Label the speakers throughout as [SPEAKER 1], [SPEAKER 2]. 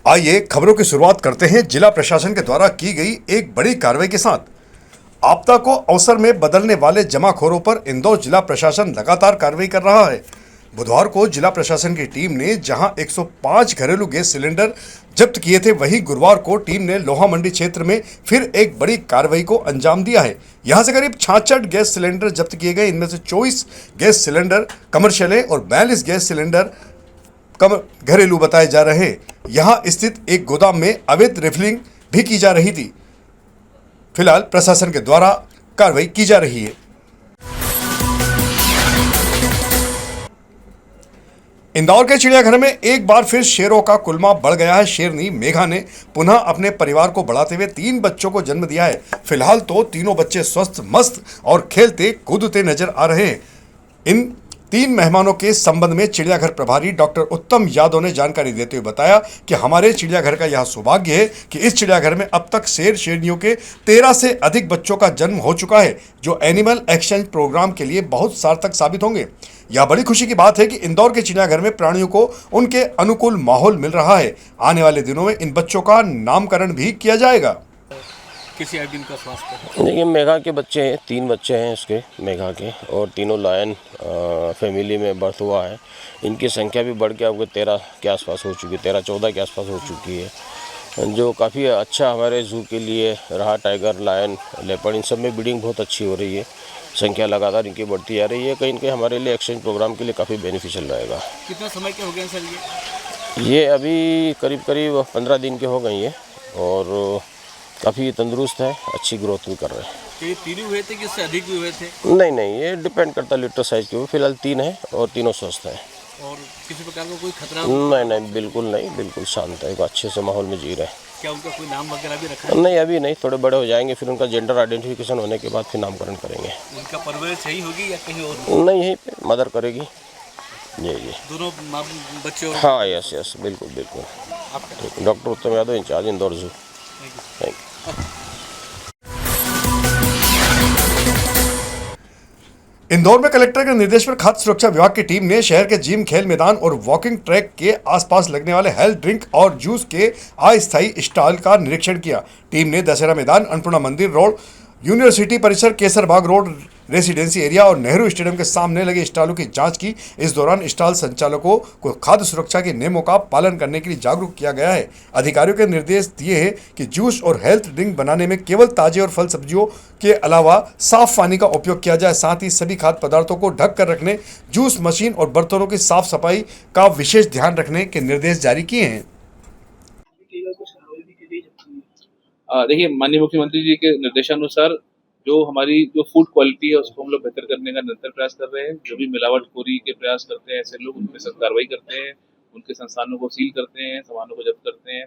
[SPEAKER 1] आइए खबरों की शुरुआत करते हैं जिला प्रशासन के द्वारा की गई एक बड़ी कार्रवाई के साथ। आपदा को अवसर में बदलने वाले जमाखोरों पर इंदौर जिला प्रशासन लगातार कार्रवाई कर रहा है। बुधवार को जिला प्रशासन की टीम ने जहां 105 घरेलू गैस सिलेंडर जब्त किए थे, वहीं गुरुवार को टीम ने लोहा मंडी क्षेत्र में फिर एक बड़ी कार्रवाई को अंजाम दिया है। यहां से करीब 66 गैस सिलेंडर जब्त किए गए। इनमें से 24 गैस सिलेंडर कमर्शियल है और 42 गैस सिलेंडर घरेलू बताए जा रहे हैं। यहां स्थित एक गोदाम में अवैध रिफिलिंग भी की जा रही थी। फिलहाल प्रशासन के द्वारा कार्रवाई की जा रही है। इंदौर के चिड़ियाघर में एक बार फिर शेरों का कुलमा बढ़ गया है। शेरनी मेघा ने पुनः अपने परिवार को बढ़ाते हुए 3 बच्चों को जन्म दिया है। फिलहाल तो तीनों बच्चे स्वस्थ, मस्त और खेलते कूदते नजर आ रहे हैं। इन 3 मेहमानों के संबंध में चिड़ियाघर प्रभारी डॉक्टर उत्तम यादव ने जानकारी देते हुए बताया कि हमारे चिड़ियाघर का यह सौभाग्य है कि इस चिड़ियाघर में अब तक शेर शेरनियों के 13 से अधिक बच्चों का जन्म हो चुका है, जो एनिमल एक्सचेंज प्रोग्राम के लिए बहुत सार्थक साबित होंगे। यह बड़ी खुशी की बात है कि इंदौर के चिड़ियाघर में प्राणियों को उनके अनुकूल माहौल मिल रहा है। आने वाले दिनों में इन बच्चों का नामकरण भी किया जाएगा।
[SPEAKER 2] किसी दिन का स्वास्थ्य
[SPEAKER 3] देखिए, मेघा के बच्चे हैं, 3 बच्चे हैं इसके मेघा के, और तीनों लायन फैमिली में बर्थ हुआ है। इनकी संख्या भी बढ़ के अब 13 के आसपास हो चुकी है, 13-14 के आसपास हो चुकी है, जो काफ़ी अच्छा हमारे जू के लिए रहा। टाइगर, लायन, लेपर्ड, इन सब में ब्रीडिंग बहुत अच्छी हो रही है। संख्या लगातार इनकी बढ़ती जा रही है। कहीं कहीं हमारे लिए एक्सचेंज प्रोग्राम के लिए काफ़ी बेनिफिशियल रहेगा।
[SPEAKER 2] कितना समय के हो गए सर
[SPEAKER 3] ये अभी करीब 15 दिन के हो गई है और काफ़ी तंदुरुस्त है, अच्छी ग्रोथ भी कर रहे हैं।
[SPEAKER 2] तो ये 3 हुए थे कि इससे अधिक भी हुए थे?
[SPEAKER 3] नहीं, ये डिपेंड करता है लीटर साइज के ऊपर। फिलहाल 3 है और तीनों स्वस्थ हैं।
[SPEAKER 2] और किसी प्रकार का कोई खतरा?
[SPEAKER 3] नहीं, बिल्कुल नहीं, बिल्कुल शांत है, अच्छे से माहौल में जी रहे हैं।
[SPEAKER 2] क्या उनका कोई नाम वगैरह भी रखा है?
[SPEAKER 3] नहीं, अभी नहीं, थोड़े बड़े हो जाएंगे, फिर उनका जेंडर आइडेंटिफिकेशन होने के बाद फिर नामकरण करेंगे।
[SPEAKER 2] उनका परवरिश सही होगी या कहीं और?
[SPEAKER 3] नहीं, यहीं पे मदर करेगी। जी।
[SPEAKER 2] दोनों बच्चे?
[SPEAKER 3] हाँ, यस, बिल्कुल। डॉक्टर उत्तम यादव, इंचार्ज इंदौर जू। Thank you.
[SPEAKER 1] इंदौर में कलेक्टर के निर्देश पर खाद्य सुरक्षा विभाग की टीम ने शहर के जिम, खेल मैदान और वॉकिंग ट्रैक के आसपास लगने वाले हेल्थ ड्रिंक और जूस के अस्थायी स्टॉल का निरीक्षण किया। टीम ने दशहरा मैदान, अन्नपूर्णा मंदिर रोड, यूनिवर्सिटी परिसर, केसरबाग रोड, रेसिडेंसी एरिया और नेहरू स्टेडियम के सामने लगे स्टॉलों की जांच की। इस दौरान स्टॉल संचालकों को खाद्य सुरक्षा के नियमों का पालन करने के लिए जागरूक किया गया है। अधिकारियों के निर्देश दिए हैं कि जूस और हेल्थ ड्रिंक बनाने में केवल ताजे और फल सब्जियों के अलावा साफ पानी का उपयोग किया जाए। साथ ही सभी खाद्य पदार्थों को ढक कर रखने, जूस मशीन और बर्तनों की साफ सफाई का विशेष ध्यान रखने के निर्देश जारी किए हैं।
[SPEAKER 4] देखिए, माननीय मुख्यमंत्री जी के निर्देशानुसार जो हमारी जो फूड क्वालिटी है उसको हम लोग बेहतर करने का निरंतर प्रयास कर रहे हैं। जो भी मिलावटखोरी के प्रयास करते हैं ऐसे लोग, उन पे सख्त कार्रवाई करते हैं, उनके संस्थानों को सील करते हैं, सामानों को जब्त करते हैं।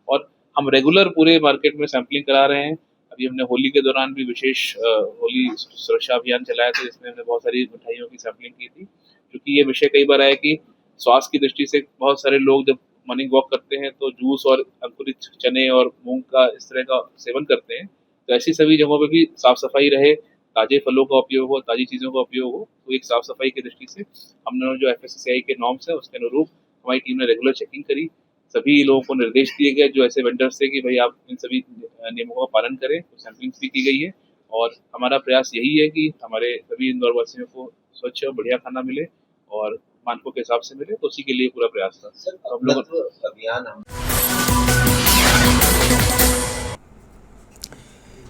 [SPEAKER 4] और हम रेगुलर पूरे मार्केट में सैंपलिंग करा रहे हैं। अभी हमने होली के दौरान भी विशेष होली सुरक्षा अभियान चलाया था, जिसमें हमने बहुत सारी मिठाइयों की सैंपलिंग की थी। क्योंकि ये विषय कई बार आया कि स्वास्थ्य की दृष्टि से बहुत सारे लोग जब मॉर्निंग वॉक करते हैं तो जूस और अंकुरित चने और मूंग का इस तरह का सेवन करते हैं। तो ऐसी सभी जगहों पे भी साफ सफाई रहे, ताजे फलों का उपयोग हो, ताजी चीज़ों का उपयोग हो। तो एक साफ सफाई की दृष्टि से हमने जो FSSAI के नॉर्म्स है उसके अनुरूप हमारी टीम ने रेगुलर चेकिंग करी। सभी लोगों को निर्देश दिए गए जो ऐसे वेंडर्स थे कि भाई आप इन सभी नियमों का पालन करें। तो सैम्पलिंग भी की गई है और हमारा प्रयास यही है कि हमारे सभी इंदौर वासियों को स्वच्छ और बढ़िया खाना मिले और मानकों के हिसाब से मिले। तो उसी के लिए पूरा प्रयास था। तो हम लोग अभियान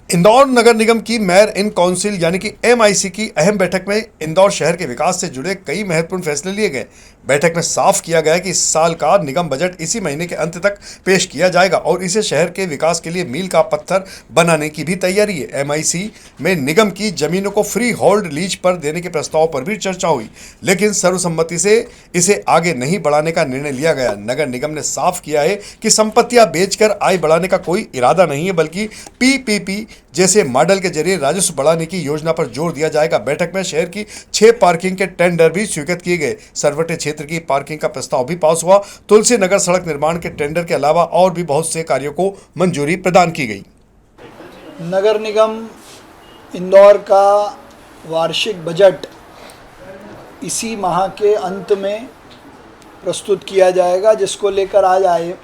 [SPEAKER 1] इंदौर नगर निगम की मेयर इन काउंसिल यानी कि MIC की अहम बैठक में इंदौर शहर के विकास से जुड़े कई महत्वपूर्ण फैसले लिए गए। बैठक में साफ किया गया कि इस साल का निगम बजट इसी महीने के अंत तक पेश किया जाएगा और इसे शहर के विकास के लिए मील का पत्थर बनाने की भी तैयारी है। MIC में निगम की जमीनों को फ्री होल्ड लीज पर देने के प्रस्ताव पर भी चर्चा हुई, लेकिन सर्वसम्मति से इसे आगे नहीं बढ़ाने का निर्णय लिया गया। नगर निगम ने साफ किया है कि संपत्तियां बेचकर आय बढ़ाने का कोई इरादा नहीं है, बल्कि PPP जैसे मॉडल के जरिए राजस्व बढ़ाने की योजना पर जोर दिया जाएगा। बैठक में शहर की 6 पार्किंग के टेंडर भी स्वीकृत किए गए। सरवटे क्षेत्र की पार्किंग का प्रस्ताव भी पास हुआ। तुलसी नगर सड़क निर्माण के टेंडर के अलावा और भी बहुत से कार्यों को मंजूरी प्रदान की गई।
[SPEAKER 5] नगर निगम इंदौर का वार्षिक बजट इसी माह के अंत में प्रस्तुत किया जाएगा, जिसको लेकर आज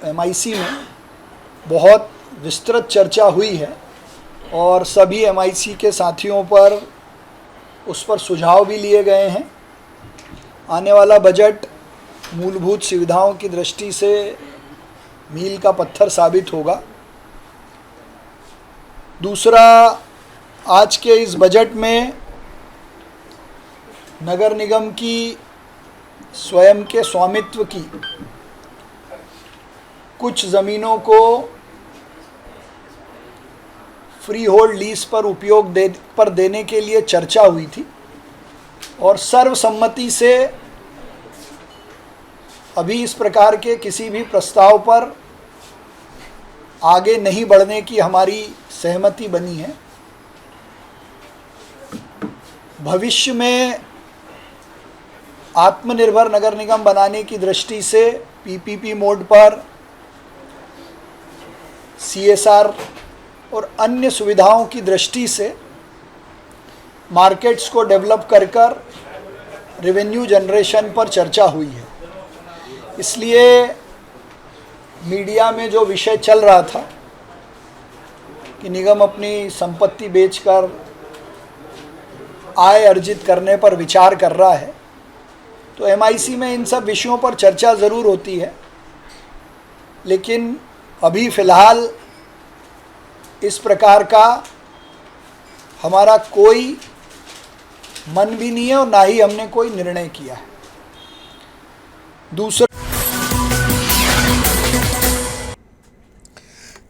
[SPEAKER 5] MIC में बहुत विस्तृत चर्चा हुई है और सभी MIC के साथियों पर उस पर सुझाव भी लिए गए हैं। आने वाला बजट मूलभूत सुविधाओं की दृष्टि से मील का पत्थर साबित होगा। दूसरा, आज के इस बजट में नगर निगम की स्वयं के स्वामित्व की कुछ ज़मीनों को फ्री होल्ड लीज पर उपयोग देने के लिए चर्चा हुई थी और सर्वसम्मति से अभी इस प्रकार के किसी भी प्रस्ताव पर आगे नहीं बढ़ने की हमारी सहमति बनी है। भविष्य में आत्मनिर्भर नगर निगम बनाने की दृष्टि से PPP मोड पर CSR और अन्य सुविधाओं की दृष्टि से मार्केट्स को डेवलप कर रेवेन्यू जनरेशन पर चर्चा हुई है। इसलिए मीडिया में जो विषय चल रहा था कि निगम अपनी संपत्ति बेचकर आय अर्जित करने पर विचार कर रहा है, तो MIC में इन सब विषयों पर चर्चा ज़रूर होती है, लेकिन अभी फ़िलहाल इस प्रकार का हमारा कोई मन भी नहीं है और ना ही हमने कोई निर्णय किया है। दूसरा,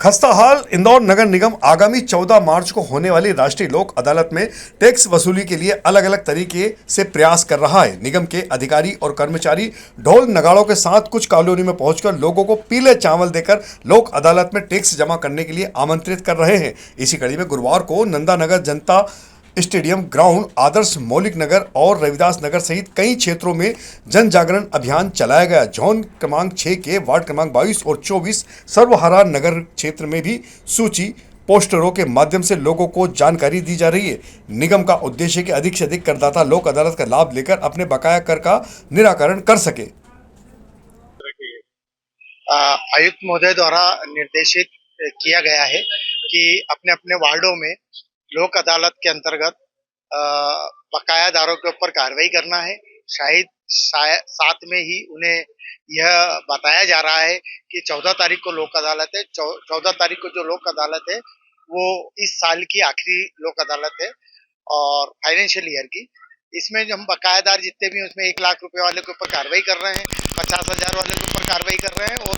[SPEAKER 1] खस्ताहाल इंदौर नगर निगम आगामी 14 मार्च को होने वाली राष्ट्रीय लोक अदालत में टैक्स वसूली के लिए अलग अलग तरीके से प्रयास कर रहा है। निगम के अधिकारी और कर्मचारी ढोल नगाड़ों के साथ कुछ कॉलोनी में पहुंचकर लोगों को पीले चावल देकर लोक अदालत में टैक्स जमा करने के लिए आमंत्रित कर रहे हैं। इसी कड़ी में गुरुवार को नंदानगर जनता स्टेडियम ग्राउंड, आदर्श मौलिक नगर और रविदास नगर सहित कई क्षेत्रों में जन जागरण अभियान चलाया गया। जोन क्रमांक 6 के वार्ड क्रमांक 22 और 24 सर्वहारा नगर क्षेत्र में भी सूची पोस्टरों के माध्यम से लोगों को जानकारी दी जा रही है। निगम का उद्देश्य है कि अधिक से अधिक करदाता लोक अदालत का लाभ लेकर अपने बकाया कर का निराकरण कर सके।
[SPEAKER 6] आयुक्त महोदय द्वारा निर्देशित किया गया है कि अपने अपने वार्डों में लोक अदालत के अंतर्गत बकायादारों के ऊपर कार्रवाई करना है। शायद साथ में ही उन्हें यह बताया जा रहा है कि 14 तारीख को लोक अदालत है। 14 तारीख को जो लोक अदालत है वो इस साल की आखिरी लोक अदालत है और फाइनेंशियल ईयर की। इसमें जो हम बकायादार जितने भी उसमें 1 लाख रुपए वाले के ऊपर कार्रवाई कर रहे हैं, 50,000 वाले के ऊपर कार्रवाई कर रहे हैं और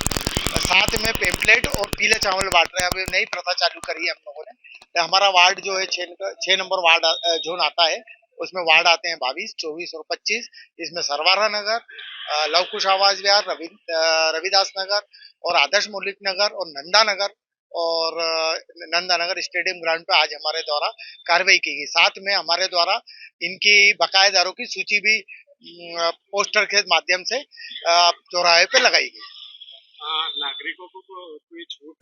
[SPEAKER 6] साथ में पेम्पलेट और पीले चावल बांट रहे हैं। अभी नई प्रथा चालू करी है हम लोगों ने। हमारा वार्ड जो है 6 नंबर वार्ड जोन आता है, उसमें वार्ड आते हैं 22, 24 और 25। इसमें सरवारा नगर, लव कुश आवास विहार, रविदास नगर और आदर्श मौलिक नगर और नंदा नगर और नंदा नगर स्टेडियम ग्राउंड पे आज हमारे द्वारा कार्रवाई की गई। साथ में हमारे द्वारा इनकी बकायेदारों की सूची भी पोस्टर के माध्यम से चौराहे पे लगाई गई।
[SPEAKER 7] नागरिकों को कोई छूट?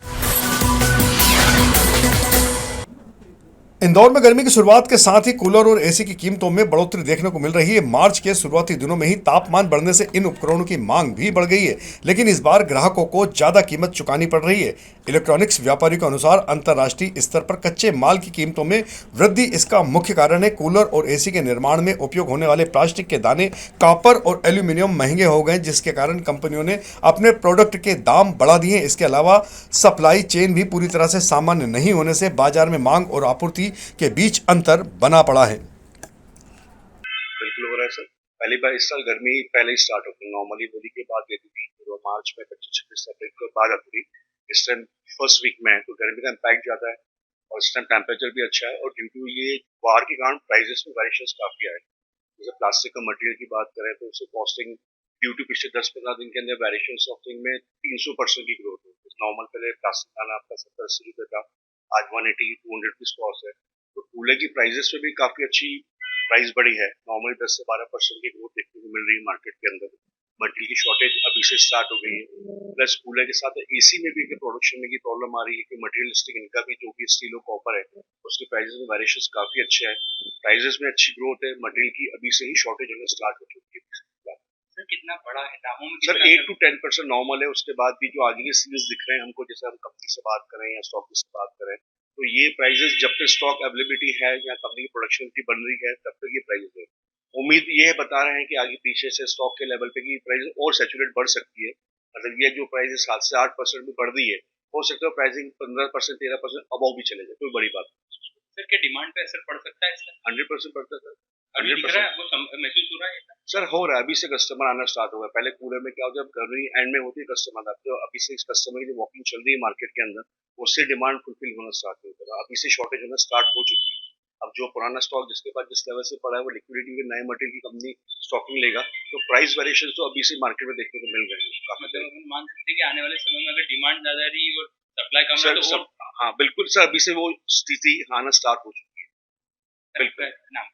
[SPEAKER 1] इंदौर में गर्मी की शुरुआत के साथ ही कूलर और एसी की कीमतों में बढ़ोतरी देखने को मिल रही है। मार्च के शुरुआती दिनों में ही तापमान बढ़ने से इन उपकरणों की मांग भी बढ़ गई है, लेकिन इस बार ग्राहकों को ज्यादा कीमत चुकानी पड़ रही है। इलेक्ट्रॉनिक्स व्यापारियों के अनुसार अंतर्राष्ट्रीय स्तर पर कच्चे माल की कीमतों में वृद्धि इसका मुख्य कारण है। कूलर और एसी के निर्माण में उपयोग होने वाले प्लास्टिक के दाने, कॉपर और एल्यूमिनियम महंगे हो गए, जिसके कारण कंपनियों ने अपने प्रोडक्ट के दाम बढ़ा दिए। इसके अलावा सप्लाई चेन भी पूरी तरह से सामान्य नहीं होने से बाजार में मांग और आपूर्ति के बीच अंतर बना पड़ा है।
[SPEAKER 7] बिल्कुल हो रहा है सर। पहली बार इस साल गर्मी पहले ही स्टार्ट होती है। नॉर्मली होली के बाद रहती थी, तो मार्च में 25-26 अप्रैल के बाद आती थी। इस टाइम फर्स्ट वीक में है, तो गर्मी का इम्पैक्ट ज्यादा है और इस टाइम टेम्परेचर भी अच्छा है और ड्यू टू ये वार के कारण प्राइसेस में वेरिएशंस काफी आए। जैसे प्लास्टिक का मटेरियल की बात करें तो उससे कॉस्टिंग ड्यू टू पिछले 10-15 दिन के अंदर वेरिएशन कॉस्टिंग में 300% की ग्रोथ है। नॉर्मल पहले प्लास्टिक आना आपका 70-80 रुपए था, आज 180-200 रुपीज कॉस्ट है। तो कूलर की प्राइसेस में भी काफी अच्छी प्राइस बढ़ी है। नॉर्मली 10 से 12% की ग्रोथ देखने को मिल रही है मार्केट के अंदर। मटेरियल की शॉर्टेज अभी से स्टार्ट हो गई है, प्लस कूलर के साथ एसी में भी प्रोडक्शन में की प्रॉब्लम आ रही है कि मटेरियलिस्टिक इनका भी जो भी स्टील और कॉपर है उसके प्राइसेस में वेरिएशंस काफी अच्छे हैं। प्राइसेस में अच्छी ग्रोथ है, मटेरियल की अभी से ही शॉर्टेज होना स्टार्ट हो चुकी है।
[SPEAKER 8] कितना बड़ा है, दामों में
[SPEAKER 7] सर
[SPEAKER 8] कितना
[SPEAKER 7] 8 to 10% नॉर्मल है। उसके बाद भी जो आगे के सीरीज दिख रहे हैं हमको, जैसे हम कंपनी से बात करें या स्टॉक से बात करें, तो ये प्राइजेस जब तक स्टॉक अवेलेबिलिटी है या कंपनी की प्रोडक्शन की बन रही है तब तक ये प्राइजेस है। उम्मीद ये है, बता रहे हैं कि आगे पीछे से स्टॉक के लेवल पे की प्राइस और सैचुरेट बढ़ सकती है। मतलब ये जो प्राइस 7 से 8% भी बढ़ रही है, हो सकता है प्राइसिंग 15% 13% अबव भी चले जाए, कोई बड़ी बात नहीं।
[SPEAKER 8] सर क्या डिमांड पे असर पड़ सकता है इसका?
[SPEAKER 7] 100% बढ़ता है सर,
[SPEAKER 8] अभी दिख रहा है
[SPEAKER 7] 100%।
[SPEAKER 8] आपको, महसूस हो रहा है ऐसा?
[SPEAKER 7] सर हो रहा है, अभी से कस्टमर आना स्टार्ट हुआ है। पहले कूलर में क्या होता है, जब गर्मी एंड में होती है कस्टमर आते, तो अभी से कस्टमर की जो वॉकिंग चल रही है मार्केट के अंदर, उससे डिमांड फुलफिल होना स्टार्ट हो गया। अभी से शॉर्टेज होना स्टार्ट हो चुकी है। अब जो पुराना स्टॉक जिसके पास जिस लेवल से पड़ा है, वो लिक्विडिटी के नए मटेरियल की कंपनी स्टॉकिंग लेगा, तो प्राइस वेरिएशन तो अभी से मार्केट में देखने को मिल रहे हैं काफी।
[SPEAKER 8] मतलब हम मान सकते हैं कि आने वाले समय में अगर डिमांड ज्यादा रही और सप्लाई कम है
[SPEAKER 7] सर
[SPEAKER 8] तो
[SPEAKER 7] सब, हाँ बिल्कुल सर, अभी से वो स्थिति आना स्टार्ट हो चुकी है। बिल्कुल।
[SPEAKER 8] नाम,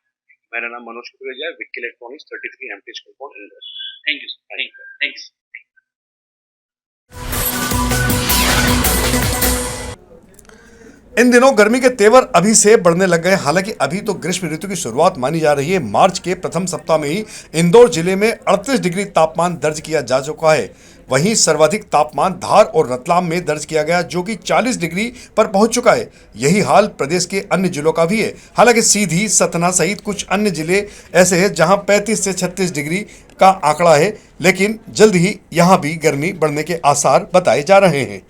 [SPEAKER 7] मेरा नाम मनोज कुकरेजा है, विक्की इलेक्ट्रॉनिक्स, 33 एमटीएच कंपाउंड इंडर।
[SPEAKER 8] Thank you sir, thank you.
[SPEAKER 1] इन दिनों गर्मी के तेवर अभी से बढ़ने लग गए। हालांकि अभी तो ग्रीष्म ऋतु की शुरुआत मानी जा रही है। मार्च के प्रथम सप्ताह में ही इंदौर जिले में 38 डिग्री तापमान दर्ज किया जा चुका है। वहीं सर्वाधिक तापमान धार और रतलाम में दर्ज किया गया, जो कि 40 डिग्री पर पहुंच चुका है। यही हाल प्रदेश के अन्य जिलों का भी है। हालांकि सीधी, सतना सहित कुछ अन्य जिले ऐसे हैं जहां 35 से 36 डिग्री का आंकड़ा है, लेकिन जल्द ही यहां भी गर्मी बढ़ने के आसार बताए जा रहे हैं।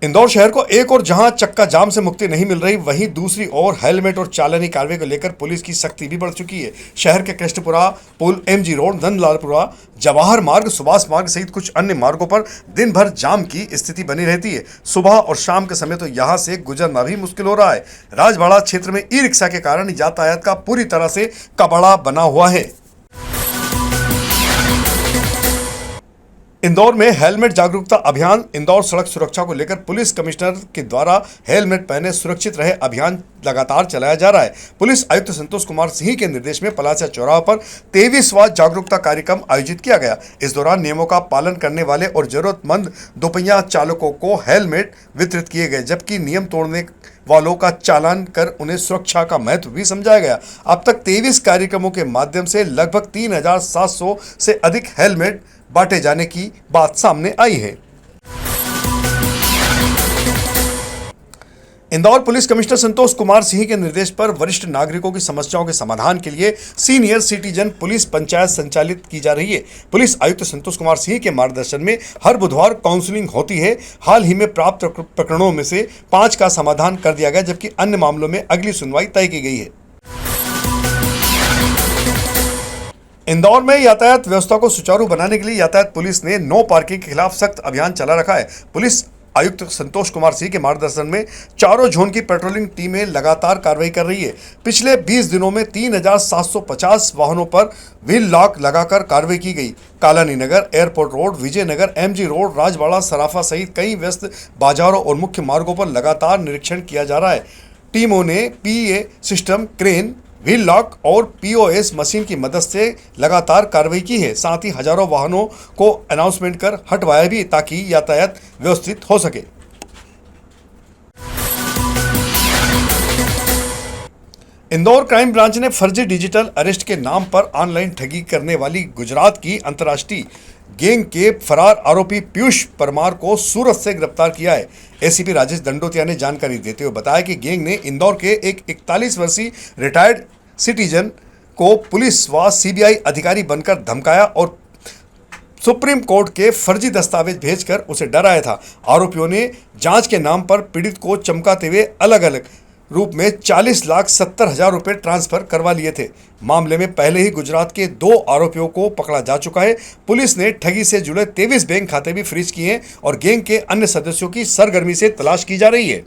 [SPEAKER 1] इंदौर शहर को एक और जहां चक्का जाम से मुक्ति नहीं मिल रही, वहीं दूसरी ओर हेलमेट और चालानी कार्रवाई को लेकर पुलिस की सख्ती भी बढ़ चुकी है। शहर के कृष्णपुरा पुल, एमजी रोड, नंदलालपुरा, जवाहर मार्ग, सुभाष मार्ग सहित कुछ अन्य मार्गों पर दिन भर जाम की स्थिति बनी रहती है। सुबह और शाम के समय तो यहां से गुजरना भी मुश्किल हो रहा है। राजवाड़ा क्षेत्र में ई रिक्शा के कारण यातायात का पूरी तरह से कबाड़ा बना हुआ है। इंदौर में हेलमेट जागरूकता अभियान। इंदौर सड़क सुरक्षा को लेकर पुलिस कमिश्नर के द्वारा हेलमेट पहने सुरक्षित रहे अभियान लगातार चलाया जा रहा है। पुलिस आयुक्त संतोष कुमार सिंह के निर्देश में पलासिया चौराहा पर 23वां जागरूकता कार्यक्रम आयोजित किया गया। इस दौरान नियमों का पालन करने वाले और जरूरतमंद दोपहिया चालकों को हेलमेट वितरित किए गए, जबकि नियम तोड़ने वालों का चालान कर उन्हें सुरक्षा का महत्व भी समझाया गया। अब तक 23 कार्यक्रमों के माध्यम से लगभग 3700 से अधिक हेलमेट बांटे जाने की बात सामने आई है। इंदौर पुलिस कमिश्नर संतोष कुमार सिंह के निर्देश पर वरिष्ठ नागरिकों की समस्याओं के समाधान के लिए सीनियर सिटीजन पुलिस पंचायत संचालित की जा रही है। पुलिस आयुक्त संतोष कुमार सिंह के मार्गदर्शन में हर बुधवार काउंसलिंग होती है। हाल ही में प्राप्त प्रकरणों में से 5 का समाधान कर दिया गया, जबकि अन्य मामलों में अगली सुनवाई तय की गई है। इंदौर में यातायात व्यवस्था को सुचारू बनाने के लिए यातायात पुलिस ने नो पार्किंग के खिलाफ सख्त अभियान चला रखा है। पुलिस आयुक्त संतोष कुमार सिंह के मार्गदर्शन में चारों जोन की पेट्रोलिंग टीमें लगातार कार्रवाई कर रही है। पिछले 20 दिनों में 3750 वाहनों पर व्हील लॉक लगाकर कार्रवाई की गई। Kalani Nagar, airport road, Vijaynagar, MG road, Rajwada, Sarafa सहित कई व्यस्त बाजारों और मुख्य मार्गों पर लगातार निरीक्षण किया जा रहा है। टीमों ने PA system, crane, wheel lock और पीओएस मशीन की मदद से लगातार कार्रवाई की है। साथ ही हजारों वाहनों को अनाउंसमेंट कर हटवाया भी, ताकि यातायात व्यवस्थित हो सके। इंदौर क्राइम ब्रांच ने फर्जी डिजिटल अरेस्ट के नाम पर ऑनलाइन ठगी करने वाली गुजरात की अंतर्राष्ट्रीय गैंग के फरार आरोपी पीयूष परमार को सूरत से गिरफ्तार किया है। एसीपी राजेश दंडोतिया ने जानकारी देते हुए बताया कि गैंग ने इंदौर के एक 41 वर्षीय रिटायर्ड सिटीजन को पुलिस व सीबीआई अधिकारी बनकर धमकाया और सुप्रीम कोर्ट के फर्जी दस्तावेज भेजकर उसे डराया था। आरोपियों ने जांच के नाम पर पीड़ित को चमकाते हुए अलग अलग रूप में 40,70,000 रुपये ट्रांसफर करवा लिए थे। मामले में पहले ही गुजरात के 2 आरोपियों को पकड़ा जा चुका है। पुलिस ने ठगी से जुड़े 23 बैंक खाते भी फ्रीज किए हैं और गैंग के अन्य सदस्यों की सरगर्मी से तलाश की जा रही है।